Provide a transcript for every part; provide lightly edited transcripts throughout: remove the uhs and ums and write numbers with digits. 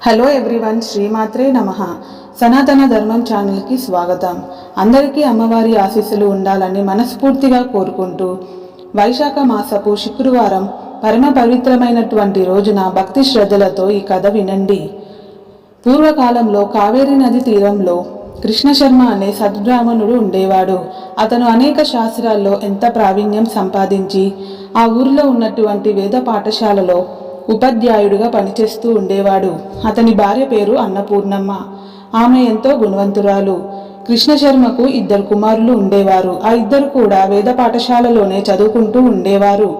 Hello everyone, శ్రీమాత్రే నమః. సనాతన ధర్మం ఛానల్కి స్వాగతం. అందరికీ అమ్మవారి ఆశీస్సులు ఉండాలని మనస్ఫూర్తిగా కోరుకుంటూ, వైశాఖ మాసపు శుక్రవారం పరమ పవిత్రమైనటువంటి రోజున భక్తి శ్రద్ధలతో ఈ కథ వినండి. పూర్వకాలంలో కావేరీ నది తీరంలో కృష్ణశర్మ అనే సద్బ్రాహ్మణుడు ఉండేవాడు. అతను అనేక శాస్త్రాల్లో ఎంత ప్రావీణ్యం సంపాదించి ఆ ఊరిలో ఉన్నటువంటి వేద పాఠశాలలో ఉపాధ్యాయుడిగా పనిచేస్తూ ఉండేవాడు. అతని భార్య పేరు అన్నపూర్ణమ్మ. ఆమె ఎంతో గుణవంతురాలు. కృష్ణశర్మకు 2 కుమారులు ఉండేవారు. ఆ 2 కూడా వేద పాఠశాలలోనే చదువుకుంటూ ఉండేవారు.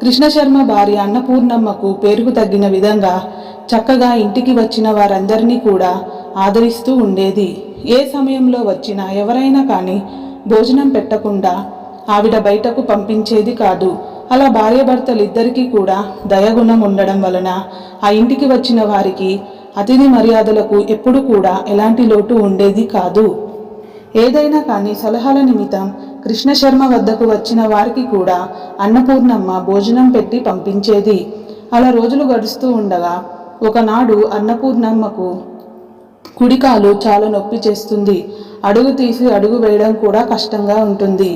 కృష్ణశర్మ భార్య అన్నపూర్ణమ్మకు పేరుకు తగ్గిన విధంగా చక్కగా ఇంటికి వచ్చిన వారందరినీ కూడా ఆదరిస్తూ ఉండేది. ఏ సమయంలో వచ్చినా ఎవరైనా కానీ భోజనం పెట్టకుండా ఆవిడ బయటకు పంపించేది కాదు. అలా భార్యాభర్తలిద్దరికీ కూడా దయగుణం ఉండడం వలన ఆ ఇంటికి వచ్చిన వారికి అతిథి మర్యాదలకు ఎప్పుడు కూడా ఎలాంటి లోటు ఉండేది కాదు. ఏదైనా కానీ సలహాల నిమిత్తం కృష్ణశర్మ వద్దకు వచ్చిన వారికి కూడా అన్నపూర్ణమ్మ భోజనం పెట్టి పంపించేది. అలా రోజులు గడుస్తూ ఉండగా ఒకనాడు అన్నపూర్ణమ్మకు కుడికాలు చాలా నొప్పి చేస్తుంది. అడుగు తీసి అడుగు వేయడం కూడా కష్టంగా ఉంటుంది.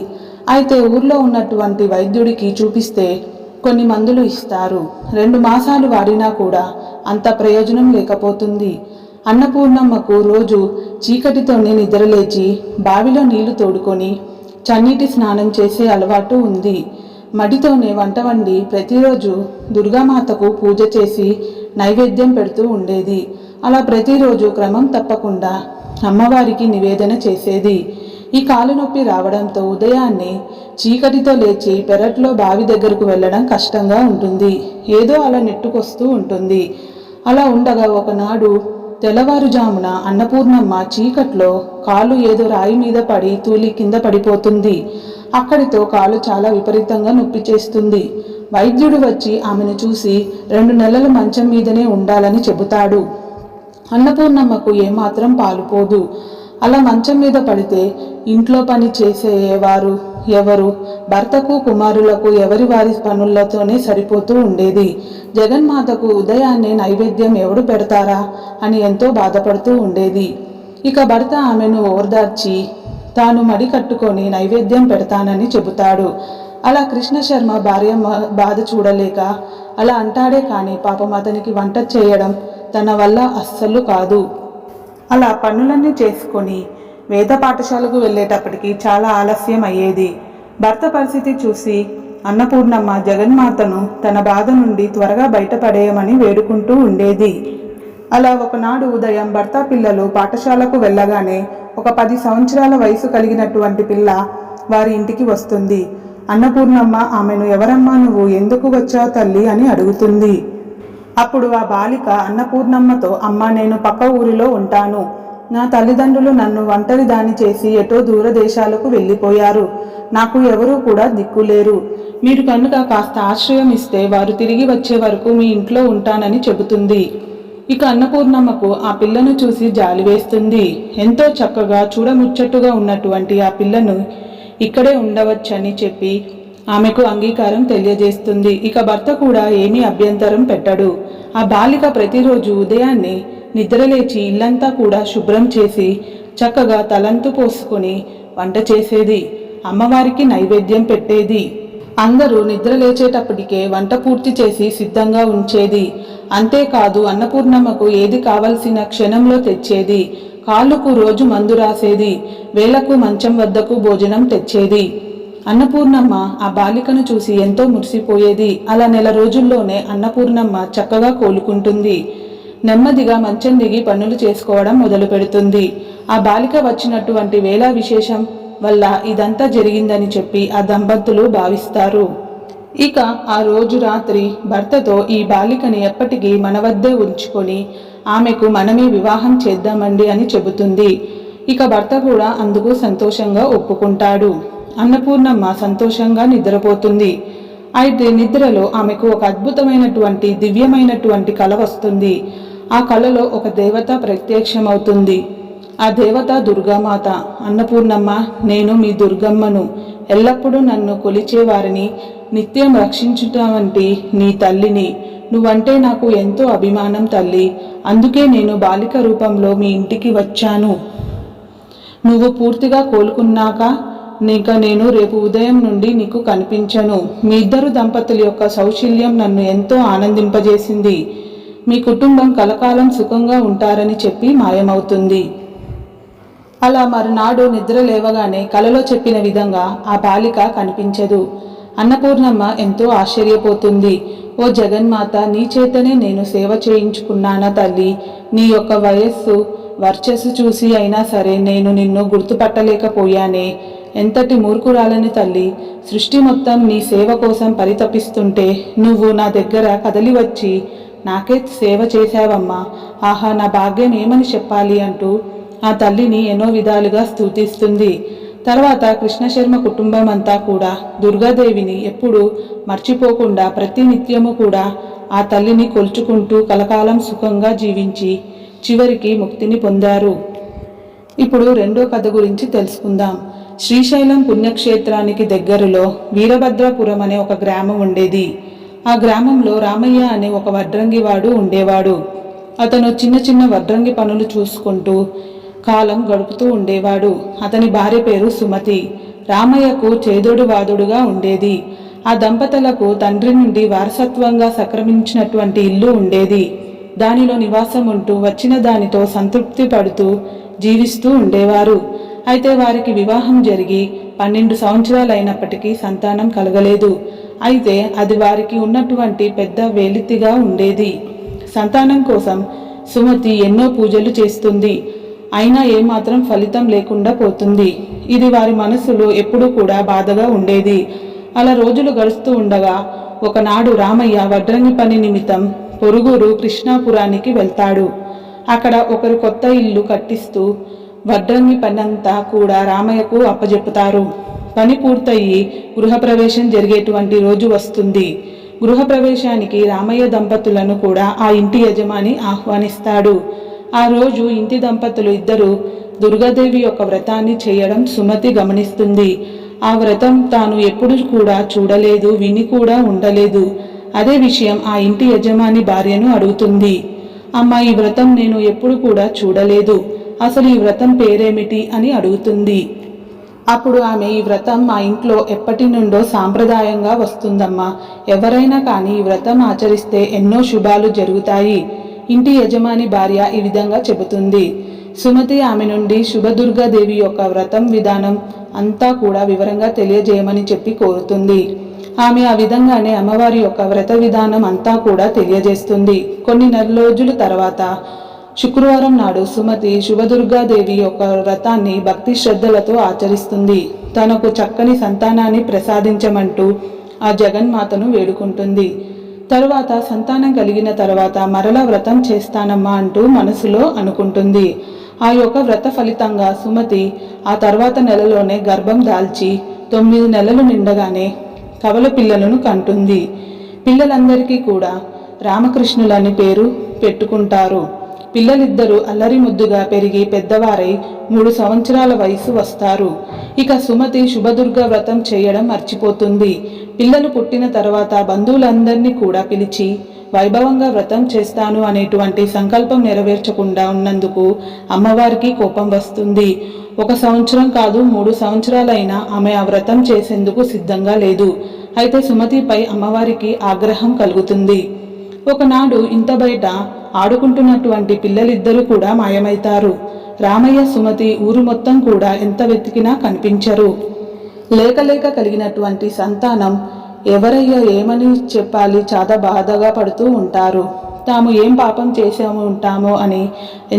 అయితే ఊర్లో ఉన్నటువంటి వైద్యుడికి చూపిస్తే కొన్ని మందులు ఇస్తారు. 2 మాసాలు వాడినా కూడా అంత ప్రయోజనం లేకపోతుంది. అన్నపూర్ణమ్మకు రోజు చీకటితోనే నిద్రలేచి బావిలో నీళ్లు తోడుకొని చన్నీటి స్నానం చేసే అలవాటు ఉంది. మడితోనే వంట వండి ప్రతిరోజు దుర్గామాతకు పూజ చేసి నైవేద్యం పెడుతూ ఉండేది. అలా ప్రతిరోజు క్రమం తప్పకుండా అమ్మవారికి నివేదన చేసేది. ఈ కాలు నొప్పి రావడంతో ఉదయాన్నే చీకటితో లేచి పెరట్లో బావి దగ్గరకు వెళ్ళడం కష్టంగా ఉంటుంది. ఏదో అలా నెట్టుకొస్తూ ఉంటుంది. అలా ఉండగా ఒకనాడు తెల్లవారుజామున అన్నపూర్ణమ్మ చీకట్లో కాలు ఏదో రాయి మీద పడి తూలి కింద పడిపోతుంది. అక్కడితో కాలు చాలా విపరీతంగా నొప్పి చేస్తుంది. వైద్యుడు వచ్చి ఆమెను చూసి 2 నెలలు మంచం మీదనే ఉండాలని చెబుతాడు. అన్నపూర్ణమ్మకు ఏమాత్రం పాలుపోదు. అలా మంచం మీద పడితే ఇంట్లో పని చేసేవారు ఎవరు? భర్తకు కుమారులకు ఎవరి వారి పనులతోనే సరిపోతూ ఉండేది. జగన్మాతకు ఉదయాన్నే నైవేద్యం ఎవడు పెడతారా అని ఎంతో బాధపడుతూ ఉండేది. ఇక భర్త ఆమెను ఓర్దార్చి తాను మడి కట్టుకొని నైవేద్యం పెడతానని చెబుతాడు. అలా కృష్ణశర్మ భార్య బాధ చూడలేక అలా అంటాడే కానీ పాపం అతనికి వంట చేయడం తన వల్ల అస్సలు కాదు. అలా పనులన్నీ చేసుకొని వేద పాఠశాలకు వెళ్ళేటప్పటికి చాలా ఆలస్యం అయ్యేది. భర్త పరిస్థితి చూసి అన్నపూర్ణమ్మ జగన్మాతను తన బాధ నుండి త్వరగా బయటపడేయమని వేడుకుంటూ ఉండేది. అలా ఒకనాడు ఉదయం భర్త పిల్లలు పాఠశాలకు వెళ్ళగానే ఒక 10 సంవత్సరాల వయసు కలిగినటువంటి పిల్ల వారి ఇంటికి వస్తుంది. అన్నపూర్ణమ్మ ఆమెను, ఎవరమ్మా నువ్వు, ఎందుకు వచ్చావు తల్లి అని అడుగుతుంది. అప్పుడు ఆ బాలిక అన్నపూర్ణమ్మతో, అమ్మ నేను పక్క ఊరిలో ఉంటాను. నా తల్లిదండ్రులు నన్ను ఒంటరి దాని చేసి ఎటో దూరదేశాలకు వెళ్ళిపోయారు. నాకు ఎవరూ కూడా దిక్కులేరు. మీరు కనుక కాస్త ఆశ్రయం ఇస్తే వారు తిరిగి వచ్చే వరకు మీ ఇంట్లో ఉంటానని చెబుతుంది. ఇక అన్నపూర్ణమ్మకు ఆ పిల్లను చూసి జాలి వేస్తుంది. ఎంతో చక్కగా చూడముచ్చట్టుగా ఉన్నటువంటి ఆ పిల్లను ఇక్కడే ఉండవచ్చని చెప్పి ఆమెకు అంగీకారం తెలియజేస్తుంది. ఇక భర్త కూడా ఏమీ అభ్యంతరం పెట్టడు. ఆ బాలిక ప్రతిరోజు ఉదయాన్నే నిద్రలేచి ఇల్లంతా కూడా శుభ్రం చేసి చక్కగా తలంతు పోసుకొని వంట చేసేది. అమ్మవారికి నైవేద్యం పెట్టేది. అందరూ నిద్రలేచేటప్పటికే వంట పూర్తి చేసి సిద్ధంగా ఉంచేది. అంతేకాదు అన్నపూర్ణమ్మకు ఏది కావలసిన క్షణంలో తెచ్చేది. కాళ్ళకు రోజు మందు రాసేది. వేళకు మంచం వద్దకు భోజనం తెచ్చేది. అన్నపూర్ణమ్మ ఆ బాలికను చూసి ఎంతో మురిసిపోయేది. అలా నెల రోజుల్లోనే అన్నపూర్ణమ్మ చక్కగా కోలుకుంటుంది. నెమ్మదిగా మంచం దిగి పనులు చేసుకోవడం మొదలు పెడుతుంది. ఆ బాలిక వచ్చినటువంటి వేళ విశేషం వల్ల ఇదంతా జరిగిందని చెప్పి ఆ దంపతులు భావిస్తారు. ఇక ఆ రోజు రాత్రి భర్తతో, ఈ బాలికని ఎప్పటికీ మన వద్దే ఉంచుకొని ఆమెకు మనమే వివాహం చేద్దామండి అని చెబుతుంది. ఇక భర్త కూడా అందుకు సంతోషంగా ఒప్పుకుంటాడు. అన్నపూర్ణమ్మ సంతోషంగా నిద్రపోతుంది. అయితే నిద్రలో ఆమెకు ఒక అద్భుతమైనటువంటి దివ్యమైనటువంటి కల వస్తుంది. ఆ కలలో ఒక దేవత ప్రత్యక్షమవుతుంది. ఆ దేవత దుర్గామాత. అన్నపూర్ణమ్మ, నేను మీ దుర్గమ్మను, ఎల్లప్పుడూ నన్ను కొలిచేవారిని నిత్యం రక్షించుట వంటి నీ తల్లిని, నువ్వంటే నాకు ఎంతో అభిమానం తల్లి. అందుకే నేను బాలిక రూపంలో మీ ఇంటికి వచ్చాను. నువ్వు పూర్తిగా కోలుకున్నాక నేను రేపు ఉదయం నుండి నీకు కనిపించను. మీ ఇద్దరు దంపతుల యొక్క సౌశల్యం నన్ను ఎంతో ఆనందింపజేసింది. మీ కుటుంబం కలకాలం సుఖంగా ఉంటారని చెప్పి మాయమవుతుంది. అలా మరునాడు నిద్ర లేవగానే కలలో చెప్పిన విధంగా ఆ బాలిక కనిపించదు. అన్నపూర్ణమ్మ ఎంతో ఆశ్చర్యపోతుంది. ఓ జగన్మాత, నీ చేతనే నేను సేవ చేయించుకున్నానా తల్లి? నీ యొక్క వర్చస్సు చూసి అయినా సరే నేను నిన్ను గుర్తుపట్టలేకపోయానే. ఎంతటి మూర్ఖురాలని తల్లి. సృష్టి మొత్తం నీ సేవ కోసం పరితపిస్తుంటే నువ్వు నా దగ్గర కదలి వచ్చి నాకే సేవ చేశావమ్మా. ఆహా, నా భాగ్యం ఏమని చెప్పాలి అంటూ ఆ తల్లిని ఎన్నో విధాలుగా స్తుతిస్తుంది. తర్వాత కృష్ణశర్మ కుటుంబం అంతా కూడా దుర్గాదేవిని ఎప్పుడూ మర్చిపోకుండా ప్రతి నిత్యము కూడా ఆ తల్లిని కొలుచుకుంటూ కలకాలం సుఖంగా జీవించి చివరికి ముక్తిని పొందారు. ఇప్పుడు రెండో కథ గురించి తెలుసుకుందాం. శ్రీశైలం పుణ్యక్షేత్రానికి దగ్గరలో వీరభద్రాపురం అనే ఒక గ్రామం ఉండేది. ఆ గ్రామంలో రామయ్య అనే ఒక వడ్రంగివాడు ఉండేవాడు. అతను చిన్న చిన్న వడ్రంగి పనులు చూసుకుంటూ కాలం గడుపుతూ ఉండేవాడు. అతని భార్య పేరు సుమతి. రామయ్యకు చేదోడు వాదుడుగా ఉండేది. ఆ దంపతులకు తండ్రి నుండి వారసత్వంగా సంక్రమించినటువంటి ఇల్లు ఉండేది. దానిలో నివాసం ఉంటూ వచ్చిన దానితో సంతృప్తి పడుతూ జీవిస్తూ ఉండేవారు. అయితే వారికి వివాహం జరిగి 12 సంవత్సరాలైనప్పటికీ సంతానం కలగలేదు. అయితే అది వారికి ఉన్నటువంటి పెద్ద వేలితిగా ఉండేది. సంతానం కోసం సుమతి ఎన్నో పూజలు చేస్తుంది. అయినా ఏమాత్రం ఫలితం లేకుండా పోతుంది. ఇది వారి మనసులో ఎప్పుడూ కూడా బాధగా ఉండేది. అలా రోజులు గడుస్తూ ఉండగా ఒకనాడు రామయ్య వడ్రంగి పని నిమిత్తం పొరుగురు కృష్ణాపురానికి వెళ్తాడు. అక్కడ ఒకరు కొత్త ఇల్లు కట్టిస్తూ వడ్రంగి పనంతా కూడా రామయ్యకు అప్పజెప్పుతారు. పని పూర్తయి గృహప్రవేశం జరిగేటువంటి రోజు వస్తుంది. గృహప్రవేశానికి రామయ్య దంపతులను కూడా ఆ ఇంటి యజమాని ఆహ్వానిస్తాడు. ఆ రోజు ఇంటి దంపతులు ఇద్దరు దుర్గాదేవి యొక్క వ్రతాన్ని చేయడం సుమతి గమనిస్తుంది. ఆ వ్రతం తాను ఎప్పుడు కూడా చూడలేదు, విని కూడా ఉండలేదు. అదే విషయం ఆ ఇంటి యజమాని భార్యను అడుగుతుంది. అమ్మ, ఈ వ్రతం నేను ఎప్పుడు కూడా చూడలేదు. అసలు ఈ వ్రతం పేరేమిటి అని అడుగుతుంది. అప్పుడు ఆమె, ఈ వ్రతం మా ఇంట్లో ఎప్పటి నుండో సాంప్రదాయంగా వస్తుందమ్మా. ఎవరైనా కానీ ఈ వ్రతం ఆచరిస్తే ఎన్నో శుభాలు జరుగుతాయి. ఇంటి యజమాని భార్య ఈ విధంగా చెబుతుంది. సుమతి ఆమె నుండి శుభదుర్గాదేవి యొక్క వ్రతం విధానం అంతా కూడా వివరంగా తెలియజేయమని చెప్పి కోరుతుంది. ఆమె ఆ విధంగానే అమ్మవారి యొక్క వ్రత విధానం అంతా కూడా తెలియజేస్తుంది. కొన్ని నెల రోజుల తర్వాత శుక్రవారం నాడు సుమతి శుభదుర్గాదేవి యొక్క వ్రతాన్ని భక్తి శ్రద్ధలతో ఆచరిస్తుంది. తనకు చక్కని సంతానాన్ని ప్రసాదించమంటూ ఆ జగన్మాతను వేడుకుంటుంది. తరువాత సంతానం కలిగిన తర్వాత మరలా వ్రతం చేస్తానమ్మా అంటూ మనసులో అనుకుంటుంది. ఆ యొక్క వ్రత ఫలితంగా సుమతి ఆ తర్వాత నెలలోనే గర్భం దాల్చి 9 నెలలు నిండగానే కవల పిల్లలను కంటుంది. పిల్లలందరికీ కూడా రామకృష్ణులని పేరు పెట్టుకుంటారు. పిల్లలిద్దరూ అల్లరి ముద్దుగా పెరిగి పెద్దవారై 3 సంవత్సరాల వయసు వస్తారు. ఇక సుమతి శుభదుర్గ వ్రతం చేయడం మర్చిపోతుంది. పిల్లలు పుట్టిన తర్వాత బంధువులందరినీ కూడా పిలిచి వైభవంగా వ్రతం చేస్తాను అనేటువంటి సంకల్పం నెరవేర్చకుండా ఉన్నందుకు అమ్మవారికి కోపం వస్తుంది. 1 సంవత్సరం కాదు, 3 సంవత్సరాలైనా ఆమె ఆ వ్రతం చేసేందుకు సిద్ధంగా లేదు. అయితే సుమతిపై అమ్మవారికి ఆగ్రహం కలుగుతుంది. ఒకనాడు ఇంత బయట ఆడుకుంటున్నటువంటి పిల్లలిద్దరూ కూడా మాయమైతారు. రామయ్య, సుమతి ఊరు మొత్తం కూడా ఎంత వెతికినా కనిపించరు. లేక కలిగినటువంటి సంతానం ఎవరయ్యా ఏమని చెప్పాలి, చాలా బాధగా పడుతూ ఉంటారు. తాము ఏం పాపం చేసాము ఉంటామో అని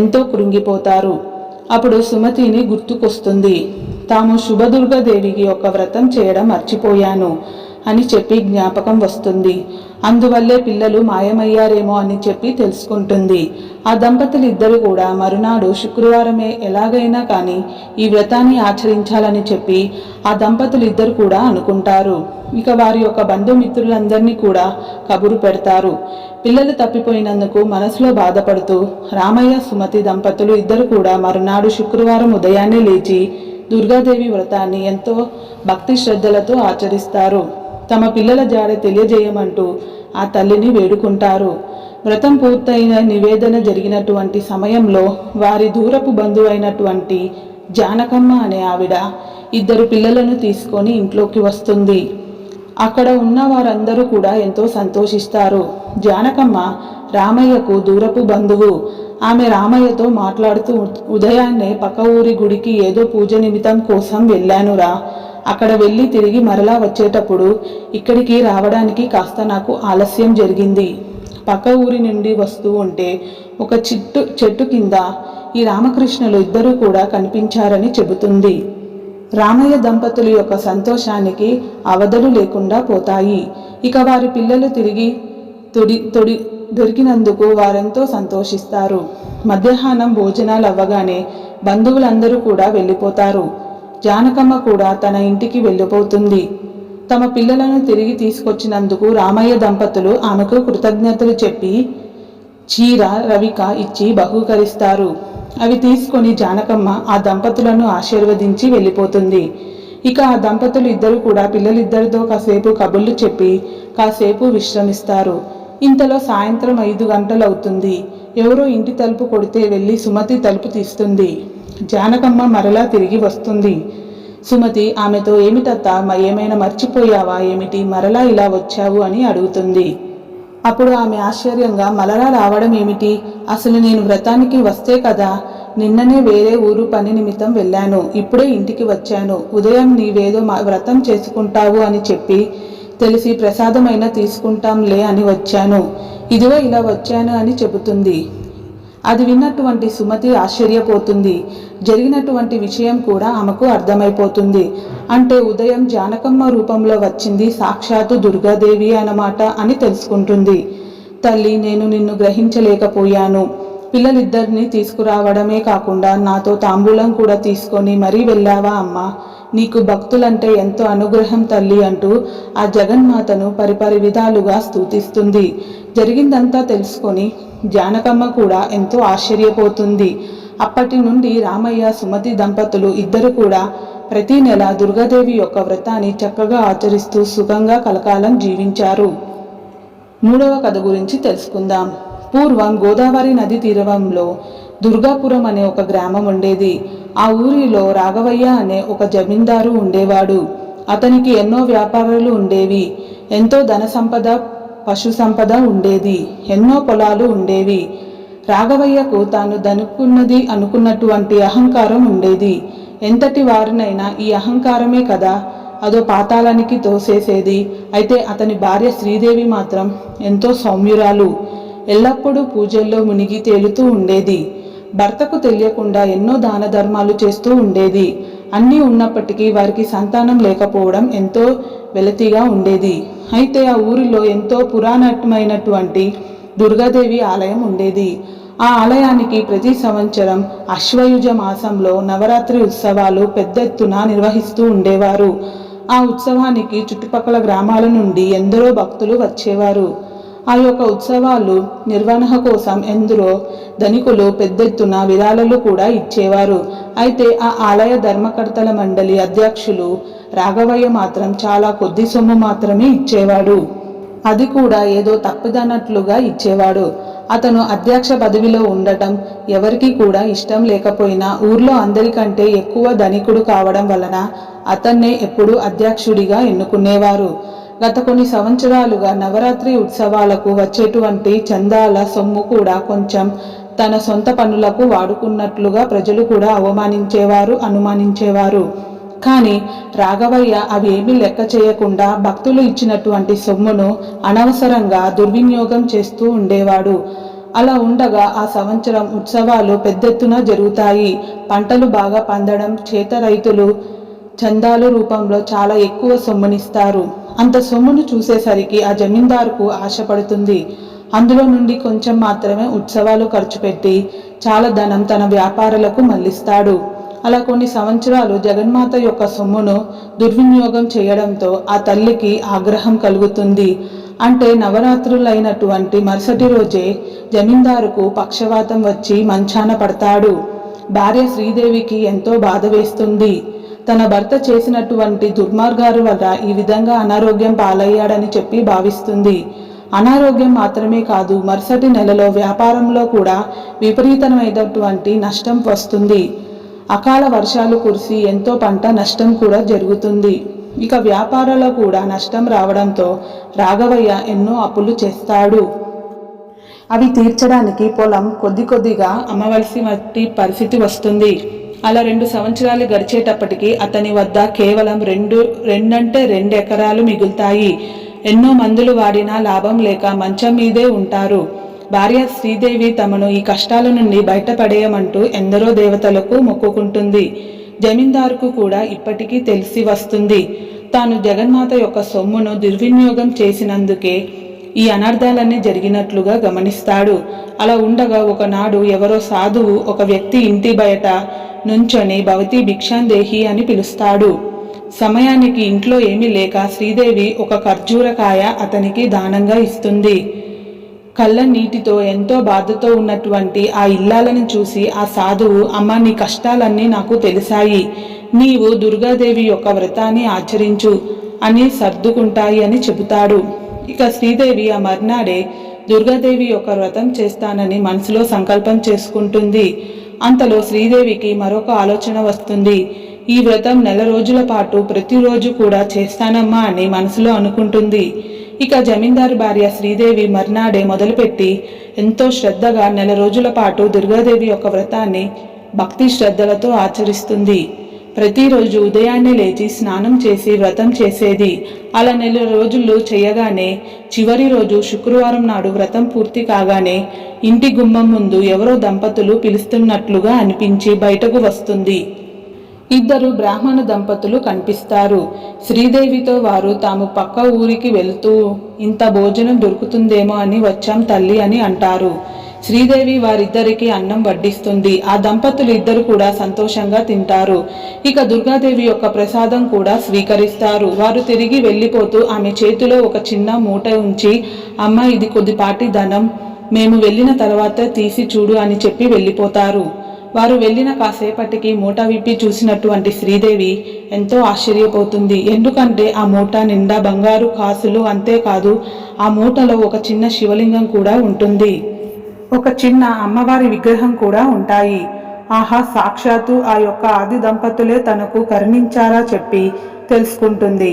ఎంతో కృంగిపోతారు. అప్పుడు సుమతిని గుర్తుకొస్తుంది. తాము శుభదుర్గాదేవికి ఒక వ్రతం చేయడం మర్చిపోయాను అని చెప్పి జ్ఞాపకం వస్తుంది. అందువల్లే పిల్లలు మాయమయ్యారేమో అని చెప్పి తెలుసుకుంటుంది. ఆ దంపతులు ఇద్దరు కూడా మరునాడు శుక్రవారమే ఎలాగైనా కానీ ఈ వ్రతాన్ని ఆచరించాలని చెప్పి ఆ దంపతులు ఇద్దరు కూడా అనుకుంటారు. ఇక వారి యొక్క బంధుమిత్రులందరినీ కూడా కబురు పెడతారు. పిల్లలు తప్పిపోయినందుకు మనసులో బాధపడుతూ రామయ్య, సుమతి దంపతులు ఇద్దరు కూడా మరునాడు శుక్రవారం ఉదయాన్నే లేచి దుర్గాదేవి వ్రతాన్ని ఎంతో భక్తి శ్రద్ధలతో ఆచరిస్తారు. తమ పిల్లల జాడ తెలియజేయమంటూ ఆ తల్లిని వేడుకుంటారు. వ్రతం పూర్తయిన నివేదన జరిగినటువంటి సమయంలో వారి దూరపు బంధువైనటువంటి జానకమ్మ అనే ఆవిడ 2 పిల్లలను తీసుకొని ఇంట్లోకి వస్తుంది. అక్కడ ఉన్న వారందరూ కూడా ఎంతో సంతోషిస్తారు. జానకమ్మ రామయ్యకు దూరపు బంధువు. ఆమె రామయ్యతో మాట్లాడుతూ, ఉదయాన్నే పక్క ఊరి గుడికి ఏదో పూజ నిమిత్తం కోసం వెళ్ళానురా. అక్కడ వెళ్ళి తిరిగి మరలా వచ్చేటప్పుడు ఇక్కడికి రావడానికి కాస్త నాకు ఆలస్యం జరిగింది. పక్క ఊరి నుండి వస్తూ ఉంటే ఒక చెట్టు కింద ఈ రామకృష్ణులు 2 కూడా కనిపించారని చెబుతుంది. రామయ్య దంపతుల యొక్క సంతోషానికి అవధులు లేకుండా పోతాయి. ఇక వారి పిల్లలు తిరిగి దొరికినందుకు వారెంతో సంతోషిస్తారు. మధ్యాహ్నం భోజనాలు అవ్వగానే బంధువులందరూ కూడా వెళ్ళిపోతారు. జానకమ్మ కూడా తన ఇంటికి వెళ్ళిపోతుంది. తమ పిల్లలను తిరిగి తీసుకొచ్చినందుకు రామయ్య దంపతులు ఆమెకు కృతజ్ఞతలు చెప్పి చీర, రవిక ఇచ్చి బహూకరిస్తారు. అవి తీసుకొని జానకమ్మ ఆ దంపతులను ఆశీర్వదించి వెళ్ళిపోతుంది. ఇక ఆ దంపతులు 2 కూడా పిల్లలిద్దరితో కాసేపు కబుర్లు చెప్పి కాసేపు విశ్రమిస్తారు. ఇంతలో సాయంత్రం 5 గంటలవుతుంది. ఎవరో ఇంటి తలుపు కొడితే వెళ్ళి సుమతి తలుపు తీస్తుంది. జానకమ్మ మరలా తిరిగి వస్తుంది. సుమతి ఆమెతో, ఏమిటత్తా, ఏమైనా మర్చిపోయావా ఏమిటి, మరలా ఇలా వచ్చావు అని అడుగుతుంది. అప్పుడు ఆమె ఆశ్చర్యంగా, మరలా రావడం ఏమిటి, అసలు నేను వ్రతానికి వస్తే కదా, నిన్ననే వేరే ఊరు పని నిమిత్తం వెళ్ళాను, ఇప్పుడే ఇంటికి వచ్చాను. ఉదయం నీవేదో వ్రతం చేసుకుంటావు అని చెప్పి తెలిసి ప్రసాదమైనా తీసుకుంటాంలే అని వచ్చాను. ఇదిగో ఇలా వచ్చాను అని చెబుతుంది. అది విన్నటువంటి సుమతి ఆశ్చర్యపోతుంది. జరిగినటువంటి విషయం కూడా ఆమెకు అర్థమైపోతుంది. అంటే ఉదయం జానకమ్మ రూపంలో వచ్చింది సాక్షాత్తు దుర్గాదేవి అన్నమాట అని తెలుసుకుంటుంది. తల్లి, నేను నిన్ను గ్రహించలేకపోయాను. పిల్లలిద్దరిని తీసుకురావడమే కాకుండా నాతో తాంబూలం కూడా తీసుకొని మరీ వెళ్ళావా అమ్మా, నీకు భక్తులంటే ఎంతో అనుగ్రహం తల్లి అంటూ ఆ జగన్మాతను పరిపరి విధాలుగా స్తుతిస్తుంది. జరిగిందంతా తెలుసుకొని జానకమ్మ కూడా ఎంతో ఆశ్చర్యపోతుంది. అప్పటి నుండి రామయ్య, సుమతి దంపతులు 2 కూడా ప్రతి నెల దుర్గాదేవి యొక్క వ్రతాన్ని చక్కగా ఆచరిస్తూ సుఖంగా కలకాలం జీవించారు. 3వ కథ గురించి తెలుసుకుందాం. పూర్వం గోదావరి నది తీరంలో దుర్గాపురం అనే ఒక గ్రామం ఉండేది. ఆ ఊరిలో రాఘవయ్య అనే ఒక జమీందారు ఉండేవాడు. అతనికి ఎన్నో వ్యాపారాలు ఉండేవి. ఎంతో ధన సంపద, పశు సంపద ఉండేది. ఎన్నో పొలాలు ఉండేవి. రాఘవయ్యకు తాను దనుకున్నది అనుకున్నటువంటి అహంకారం ఉండేది. ఎంతటి వారినైనా ఈ అహంకారమే కదా అదో పాతాళానికి తోసేసేది. అయితే అతని భార్య శ్రీదేవి మాత్రం ఎంతో సౌమ్యురాలు. ఎల్లప్పుడూ పూజల్లో మునిగి తేలుతూ ఉండేది. భర్తకు తెలియకుండా ఎన్నో దాన ధర్మాలు చేస్తూ ఉండేది. అన్నీ ఉన్నప్పటికీ వారికి సంతానం లేకపోవడం ఎంతో వెలతిగా ఉండేది. అయితే ఆ ఊరిలో ఎంతో పురాణమైనటువంటి దుర్గాదేవి ఆలయం ఉండేది. ఆ ఆలయానికి ప్రతి సంవత్సరం అశ్వయుజ మాసంలో నవరాత్రి ఉత్సవాలు పెద్ద ఎత్తున నిర్వహిస్తూ ఉండేవారు. ఆ ఉత్సవానికి చుట్టుపక్కల గ్రామాల నుండి ఎందరో భక్తులు వచ్చేవారు. ఆ యొక్క ఉత్సవాలు నిర్వహణ కోసం ఎందరో ధనికులు పెద్ద ఎత్తున విరాళాలు కూడా ఇచ్చేవారు. అయితే ఆ ఆలయ ధర్మకర్తల మండలి అధ్యక్షులు రాఘవయ్య మాత్రం చాలా కొద్ది సొమ్ము మాత్రమే ఇచ్చేవాడు. అది కూడా ఏదో తప్పదన్నట్లుగా ఇచ్చేవాడు. అతను అధ్యక్ష పదవిలో ఉండటం ఎవరికి కూడా ఇష్టం లేకపోయినా ఊర్లో అందరికంటే ఎక్కువ ధనికుడు కావడం వలన అతన్నే ఎప్పుడూ అధ్యక్షుడిగా ఎన్నుకునేవారు. గత కొన్ని సంవత్సరాలుగా నవరాత్రి ఉత్సవాలకు వచ్చేటువంటి చందాల సొమ్ము కూడా కొంచెం తన సొంత పనులకు వాడుకున్నట్లుగా ప్రజలు కూడా అనుమానించేవారు. కానీ రాఘవయ్య అవి ఏమీ లెక్క చేయకుండా భక్తులు ఇచ్చినటువంటి సొమ్మును అనవసరంగా దుర్వినియోగం చేస్తూ ఉండేవాడు. అలా ఉండగా ఆ సంవత్సరం ఉత్సవాలు పెద్దెత్తున జరుగుతాయి. పంటలు బాగా పండడం చేత రైతులు చందాలు రూపంలో చాలా ఎక్కువ సొమ్మునిస్తారు. అంత సొమ్మును చూసేసరికి ఆ జమీందారుకు ఆశపడుతుంది. అందులో నుండి కొంచెం మాత్రమే ఉత్సవాలు ఖర్చు పెట్టి చాలా ధనం తన వ్యాపారాలకు మళ్లిస్తాడు. అలా కొన్ని సంవత్సరాలు జగన్మాత యొక్క సొమ్మును దుర్వినియోగం చేయడంతో ఆ తల్లికి ఆగ్రహం కలుగుతుంది. అంటే నవరాత్రులైనటువంటి మరుసటి రోజే జమీందారుకు పక్షవాతం వచ్చి మంచాన పడతాడు. భార్య శ్రీదేవికి ఎంతో బాధ వేస్తుంది. తన భర్త చేసినటువంటి దుర్మార్గాల వల్ల ఈ విధంగా అనారోగ్యం పాలయ్యాడని చెప్పి భావిస్తుంది. అనారోగ్యం మాత్రమే కాదు, మరుసటి నెలలో వ్యాపారంలో కూడా విపరీతమైనటువంటి నష్టం వస్తుంది. అకాల వర్షాలు కురిసి ఎంతో పంట నష్టం కూడా జరుగుతుంది. ఇక వ్యాపారాల్లో కూడా నష్టం రావడంతో రాఘవయ్య ఎన్నో అప్పులు చేస్తాడు. అవి తీర్చడానికి పొలం కొద్దిగా అమ్మవలసి పరిస్థితి వస్తుంది. అలా 2 సంవత్సరాలు గడిచేటప్పటికి అతని వద్ద కేవలం రెండు ఎకరాలు మిగులుతాయి. ఎన్నో మందులు వాడినా లాభం లేక మంచం మీదే ఉంటారు. భార్య శ్రీదేవి తమను ఈ కష్టాల నుండి బయటపడేయమంటూ ఎందరో దేవతలకు మొక్కుకుంటుంది. జమీందారుకు కూడా ఇప్పటికీ తెలిసి వస్తుంది. తాను జగన్మాత యొక్క సొమ్మును దుర్వినియోగం చేసినందుకే ఈ అనర్థాలన్నీ జరిగినట్లుగా గమనిస్తాడు. అలా ఉండగా ఒకనాడు ఎవరో సాధువు ఒక వ్యక్తి ఇంటి బయట నుంచొని భవతి భిక్షాందేహి అని పిలుస్తాడు. సమయానికి ఇంట్లో ఏమీ లేక శ్రీదేవి ఒక ఖర్జూరకాయ అతనికి దానంగా ఇస్తుంది. కళ్ళ నీటితో ఎంతో బాధతో ఉన్నటువంటి ఆ ఇల్లాలను చూసి ఆ సాధువు, అమ్మ, నీ కష్టాలన్నీ నాకు తెలిసాయి, నీవు దుర్గాదేవి యొక్క వ్రతాన్ని ఆచరించు అని సర్దుకుంటాయి అని చెబుతాడు. ఇక శ్రీదేవి ఆ మర్నాడే దుర్గాదేవి యొక్క వ్రతం చేస్తానని మనసులో సంకల్పం చేసుకుంటుంది. అంతలో శ్రీదేవికి మరొక ఆలోచన వస్తుంది. ఈ వ్రతం 4 రోజుల పాటు ప్రతిరోజు కూడా చేస్తానమ్మా అని మనసులో అనుకుంటుంది. ఇక జమీందారు భార్య శ్రీదేవి మర్నాడే మొదలుపెట్టి ఎంతో శ్రద్ధగా 4 రోజుల పాటు దుర్గాదేవి యొక్క వ్రతాన్ని భక్తి శ్రద్ధలతో ఆచరిస్తుంది. ప్రతిరోజు ఉదయాన్నే లేచి స్నానం చేసి వ్రతం చేసేది. అలా 4 రోజులు చేయగానే చివరి రోజు శుక్రవారం నాడు వ్రతం పూర్తి కాగానే ఇంటి గుమ్మం ముందు ఎవరో దంపతులు పిలుస్తున్నట్లుగా అనిపించి బయటకు వస్తుంది. 2 బ్రాహ్మణ దంపతులు కనిపిస్తారు. శ్రీదేవితో వారు తాము పక్క ఊరికి వెళుతూ ఇంత భోజనం దొరుకుతుందేమో అని వచ్చాం తల్లి అని అంటారు. శ్రీదేవి వారిద్దరికి అన్నం వడ్డిస్తుంది. ఆ దంపతులు ఇద్దరు కూడా సంతోషంగా తింటారు. ఇక దుర్గాదేవి యొక్క ప్రసాదం కూడా స్వీకరిస్తారు. వారు తిరిగి వెళ్ళిపోతూ ఆమె చేతిలో ఒక చిన్న మూట ఉంచి, అమ్మ, ఇది కొద్దిపాటి ధనం, మేము వెళ్ళిన తర్వాత తీసి చూడు అని చెప్పి వెళ్ళిపోతారు. వారు వెళ్ళిన కాసేపటికి మూట విప్పి చూసినటువంటి శ్రీదేవి ఎంతో ఆశ్చర్యపోతుంది. ఎందుకంటే ఆ మూట నిండా బంగారు కాసులు, అంతేకాదు ఆ మూటలో ఒక చిన్న శివలింగం కూడా ఉంటుంది. ఒక చిన్న అమ్మవారి విగ్రహం కూడా ఉంటాయి. ఆహా, సాక్షాత్తు ఆ యొక్క ఆది దంపతులే తనకు కరుణించారా చెప్పి తెలుసుకుంటుంది.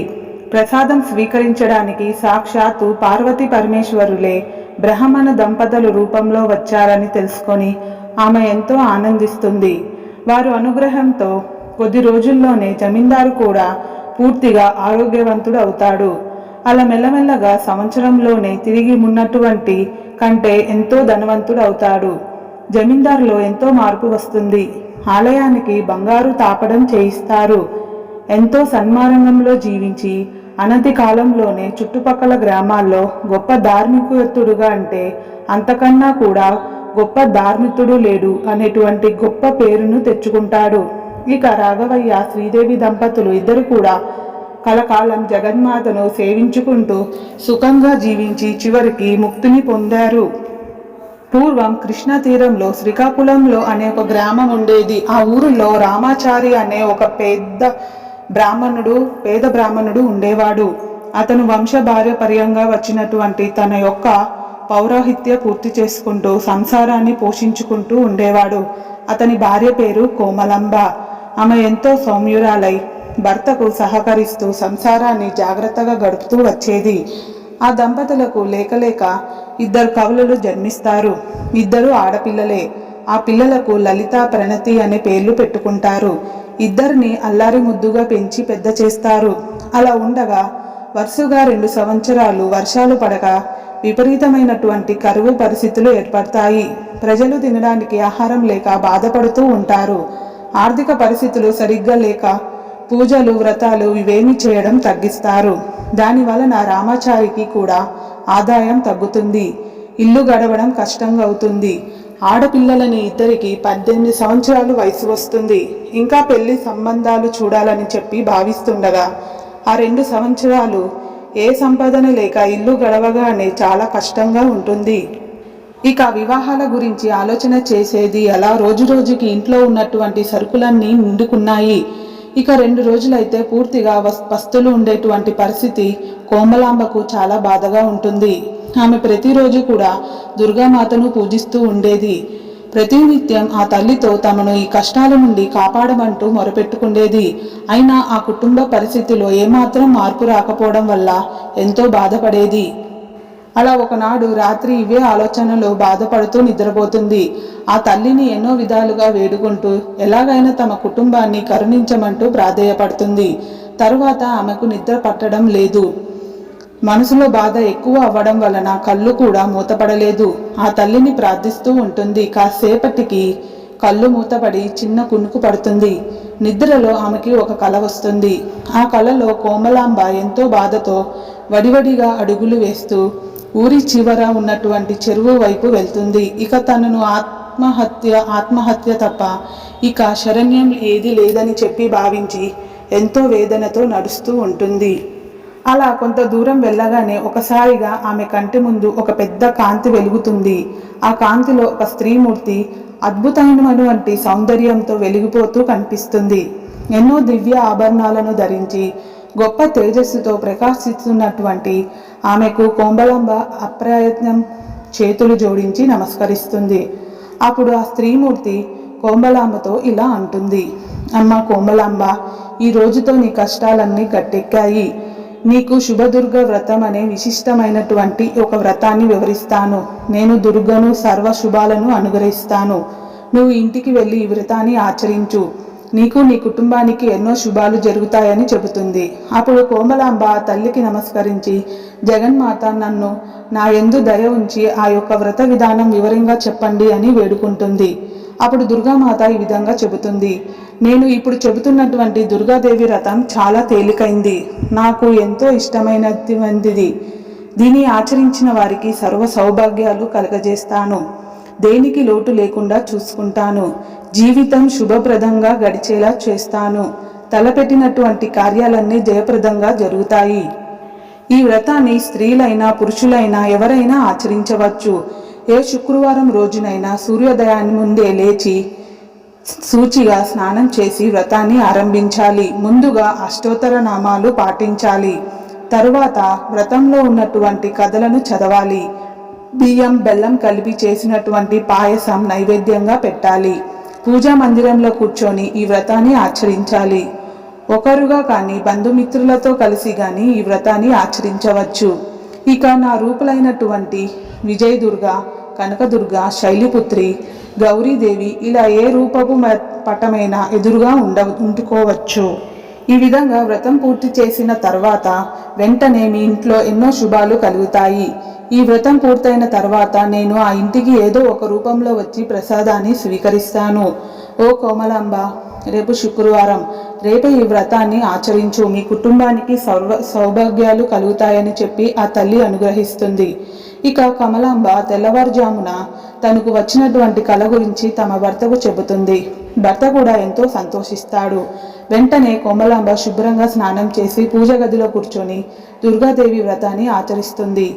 ప్రసాదం స్వీకరించడానికి సాక్షాత్తు పార్వతీ పరమేశ్వరులే బ్రాహ్మణ దంపతుల రూపంలో వచ్చారని తెలుసుకొని ఆమె ఎంతో ఆనందిస్తుంది. వారు అనుగ్రహంతో కొద్ది రోజుల్లోనే జమీందారు కూడా పూర్తిగా ఆరోగ్యవంతుడు అవుతాడు. అలా మెల్లమెల్లగా సంవత్సరంలోనే తిరిగి ఉన్నటువంటి కంటే ఎంతో ధనవంతుడు అవుతాడు. జమీందారులో ఎంతో మార్పు వస్తుంది. ఆలయానికి బంగారు తాపడం చేయిస్తారు. ఎంతో సన్మార్గంలో జీవించి అనతి కాలంలోనే చుట్టుపక్కల గ్రామాల్లో గొప్ప ధార్మికుతుడుగా, అంటే అంతకన్నా కూడా గొప్ప ధార్మికుడు లేడు అనేటువంటి గొప్ప పేరును తెచ్చుకుంటాడు. ఇక రాఘవయ్య శ్రీదేవి దంపతులు ఇద్దరు కూడా కలకాలం జగన్మాతను సేవించుకుంటూ సుఖంగా జీవించి చివరికి ముక్తిని పొందారు. పూర్వం కృష్ణా తీరంలో శ్రీకాకుళంలో అనే ఒక గ్రామం ఉండేది. ఆ ఊరిలో రామాచారి అనే ఒక పేద బ్రాహ్మణుడు ఉండేవాడు. అతను వంశపారంపర్యంగా వచ్చినటువంటి తన యొక్క పౌరోహిత్య పూర్తి చేసుకుంటూ సంసారాన్ని పోషించుకుంటూ ఉండేవాడు. అతని భార్య పేరు కోమలంబ. ఆమె ఎంతో సౌమ్యురాలై భర్తకు సహకరిస్తూ సంసారాన్ని జాగ్రత్తగా గడుపుతూ వచ్చేది. ఆ దంపతులకు లేక 2 కవలలు జన్మిస్తారు. 2 ఆడపిల్లలే. ఆ పిల్లలకు లలిత, ప్రణతి అనే పేర్లు పెట్టుకుంటారు. 2 అల్లారి ముద్దుగా పెంచి పెద్ద చేస్తారు. అలా ఉండగా వరుసగా 2 సంవత్సరాలు వర్షాలు పడక విపరీతమైనటువంటి కరువు పరిస్థితులు ఏర్పడతాయి. ప్రజలు తినడానికి ఆహారం లేక బాధపడుతూ ఉంటారు. ఆర్థిక పరిస్థితులు సరిగ్గా లేక పూజలు, వ్రతాలు ఇవేమి చేయడం తగ్గిస్తారు. దాని వలన రామాచారికి కూడా ఆదాయం తగ్గుతుంది. ఇల్లు గడవడం కష్టంగా అవుతుంది. ఆడపిల్లలని 2కి 18 సంవత్సరాలు వయసు వస్తుంది. ఇంకా పెళ్లి సంబంధాలు చూడాలని చెప్పి భావిస్తుండగా ఆ 2 సంవత్సరాలు ఏ సంపాదన లేక ఇల్లు గడవగానే చాలా కష్టంగా ఉంటుంది. ఇక వివాహాల గురించి ఆలోచన చేసేది అలా రోజు రోజుకి ఇంట్లో ఉన్నటువంటి సరుకులన్నీ నిండుకున్నాయి. ఇక 2 రోజులైతే పూర్తిగా పస్తులు ఉండేటువంటి పరిస్థితి కోమలాంబకు చాలా బాధగా ఉంటుంది. ఆమె ప్రతిరోజు కూడా దుర్గామాతను పూజిస్తూ ఉండేది. ప్రతినిత్యం ఆ తల్లితో తమను ఈ కష్టాల నుండి కాపాడమంటూ మొరపెట్టుకుండేది. అయినా ఆ కుటుంబ పరిస్థితిలో ఏమాత్రం మార్పు రాకపోవడం వల్ల ఎంతో బాధపడేది. అలా ఒకనాడు రాత్రి ఇవే ఆలోచనలో బాధపడుతూ నిద్రపోతుంది. ఆ తల్లిని ఎన్నో విధాలుగా వేడుకుంటూ ఎలాగైనా తమ కుటుంబాన్ని కరుణించమంటూ ప్రాధేయపడుతుంది. తరువాత ఆమెకు నిద్ర పట్టడం లేదు. మనసులో బాధ ఎక్కువ అవ్వడం వలన కళ్ళు కూడా మూతపడలేదు. ఆ తల్లిని ప్రార్థిస్తూ ఉంటుంది. కాసేపటికి కళ్ళు మూతపడి చిన్న కునుకు పడుతుంది. నిద్రలో ఆమెకి ఒక కల వస్తుంది. ఆ కలలో కోమలాంబ ఎంతో బాధతో వడివడిగా అడుగులు వేస్తూ ఊరి చివర ఉన్నటువంటి చెరువు వైపు వెళ్తుంది. ఇక తనను ఆత్మహత్య తప్ప ఇక శరణ్యం ఏది లేదని చెప్పి భావించి ఎంతో వేదనతో నడుస్తూ ఉంటుంది. అలా కొంత దూరం వెళ్ళగానే ఒకసారిగా ఆమె కంటి ముందు ఒక పెద్ద కాంతి వెలుగుతుంది. ఆ కాంతిలో ఒక స్త్రీమూర్తి అద్భుతమైనటువంటి సౌందర్యంతో వెలిగిపోతూ కనిపిస్తుంది. ఎన్నో దివ్య ఆభరణాలను ధరించి గొప్ప తేజస్సుతో ప్రకాశిస్తున్నటువంటి ఆమెకు కోమలాంబ అప్రయత్నం చేతులు జోడించి నమస్కరిస్తుంది. అప్పుడు ఆ స్త్రీమూర్తి కోమలాంబతో ఇలా అంటుంది, అమ్మ కోమలాంబ, ఈ రోజుతో నీ కష్టాలన్నీ గట్టెక్కాయి. నీకు శుభదుర్గ వ్రతం అనే విశిష్టమైనటువంటి ఒక వ్రతాన్ని వివరిస్తాను. నేను దుర్గను సర్వ శుభాలను అనుగ్రహిస్తాను. నువ్వు ఇంటికి వెళ్ళి ఈ వ్రతాన్ని ఆచరించు. నీకు నీ కుటుంబానికి ఎన్నో శుభాలు జరుగుతాయని చెబుతుంది. అప్పుడు కోమలాంబ తల్లికి నమస్కరించి, జగన్మాత, నన్ను నా యందు దయ ఉంచి ఆ యొక్క వ్రత విధానం వివరంగా చెప్పండి అని వేడుకుంటుంది. అప్పుడు దుర్గామాత ఈ విధంగా చెబుతుంది, నేను ఇప్పుడు చెబుతున్నటువంటి దుర్గాదేవి వ్రతం చాలా తేలికైంది, నాకు ఎంతో ఇష్టమైనటువంటిది. దీన్ని ఆచరించిన వారికి సర్వ సౌభాగ్యాలు కలగజేస్తాను. దేనికి లోటు లేకుండా చూసుకుంటాను. జీవితం శుభప్రదంగా గడిచేలా చేస్తాను. తలపెట్టినటువంటి కార్యాలన్నీ జయప్రదంగా జరుగుతాయి. ఈ వ్రతాన్ని స్త్రీలైనా పురుషులైనా ఎవరైనా ఆచరించవచ్చు. ఏ శుక్రవారం రోజునైనా సూర్యోదయాన్ని ముందే లేచి శుచిగా స్నానం చేసి వ్రతాన్ని ఆరంభించాలి. ముందుగా అష్టోత్తర నామాలు పాటించాలి. తరువాత వ్రతంలో ఉన్నటువంటి కథలను చదవాలి. బియ్యం బెల్లం కలిపి చేసినటువంటి పాయసం నైవేద్యంగా పెట్టాలి. పూజా మందిరంలో కూర్చొని ఈ వ్రతాన్ని ఆచరించాలి. ఒకరుగా కానీ బంధుమిత్రులతో కలిసి కానీ ఈ వ్రతాన్ని ఆచరించవచ్చు. ఇక నా రూపులైనటువంటి విజయదుర్గ, కనకదుర్గ, శైలిపుత్రి, గౌరీదేవి ఇలా ఏ రూపపు పటమైనా ఎదురుగా ఉంటుకోవచ్చు. ఈ విధంగా వ్రతం పూర్తి చేసిన తర్వాత వెంటనే మీ ఇంట్లో ఎన్నో శుభాలు కలుగుతాయి. ఈ వ్రతం పూర్తయిన తర్వాత నేను ఆ ఇంటికి ఏదో ఒక రూపంలో వచ్చి ప్రసాదాన్ని స్వీకరిస్తాను. ఓ కోమలాంబ, రేపు శుక్రవారం, రేపు ఈ వ్రతాన్ని ఆచరించు. మీ కుటుంబానికి సౌభాగ్యాలు కలుగుతాయని చెప్పి ఆ తల్లి అనుగ్రహిస్తుంది. ఇక కమలాంబ తెల్లవారుజామున తనకు వచ్చినటువంటి కల గురించి తమ భర్తకు చెబుతుంది. భర్త కూడా ఎంతో సంతోషిస్తాడు. వెంటనే కోమలాంబ శుభ్రంగా స్నానం చేసి పూజ గదిలో కూర్చొని దుర్గాదేవి వ్రతాన్ని ఆచరిస్తుంది.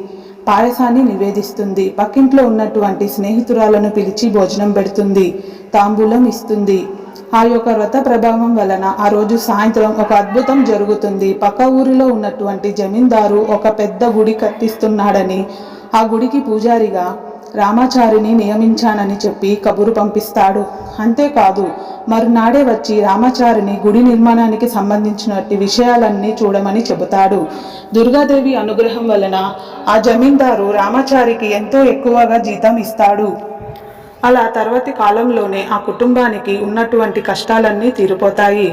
పాయసాన్ని నివేదిస్తుంది. పక్కింట్లో ఉన్నటువంటి స్నేహితురాలను పిలిచి భోజనం పెడుతుంది. తాంబూలం ఇస్తుంది. ఆ యొక్క వ్రత ప్రభావం వలన ఆ రోజు సాయంత్రం ఒక అద్భుతం జరుగుతుంది. పక్క ఊరిలో ఉన్నటువంటి జమీందారు ఒక పెద్ద గుడి కట్టిస్తున్నాడని, ఆ గుడికి పూజారిగా రామాచారిని నియమించానని చెప్పి కబురు పంపిస్తాడు. అంతేకాదు, మరునాడే వచ్చి రామాచారిని గుడి నిర్మాణానికి సంబంధించినటువంటి విషయాలన్నీ చూడమని చెబుతాడు. దుర్గాదేవి అనుగ్రహం వలన ఆ జమీందారు రామాచారికి ఎంతో ఎక్కువగా జీతం ఇస్తాడు. అలా తర్వాతి కాలంలోనే ఆ కుటుంబానికి ఉన్నటువంటి కష్టాలన్నీ తీరిపోతాయి.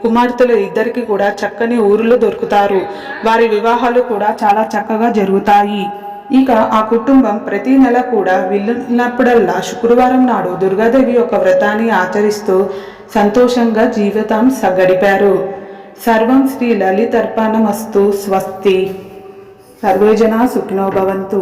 కుమార్తెలు ఇద్దరికి కూడా చక్కని ఊరులు దొరుకుతారు. వారి వివాహాలు కూడా చాలా చక్కగా జరుగుతాయి. ఇక ఆ కుటుంబం ప్రతి నెల కూడా వీలున్నప్పుడల్లా శుక్రవారం నాడు దుర్గాదేవి యొక్క వ్రతాన్ని ఆచరిస్తూ సంతోషంగా జీవితం గడిపారు. సర్వం శ్రీ లలితార్పణమస్తు. స్వస్తి. సర్వే జనా సుఖినో భవంతు.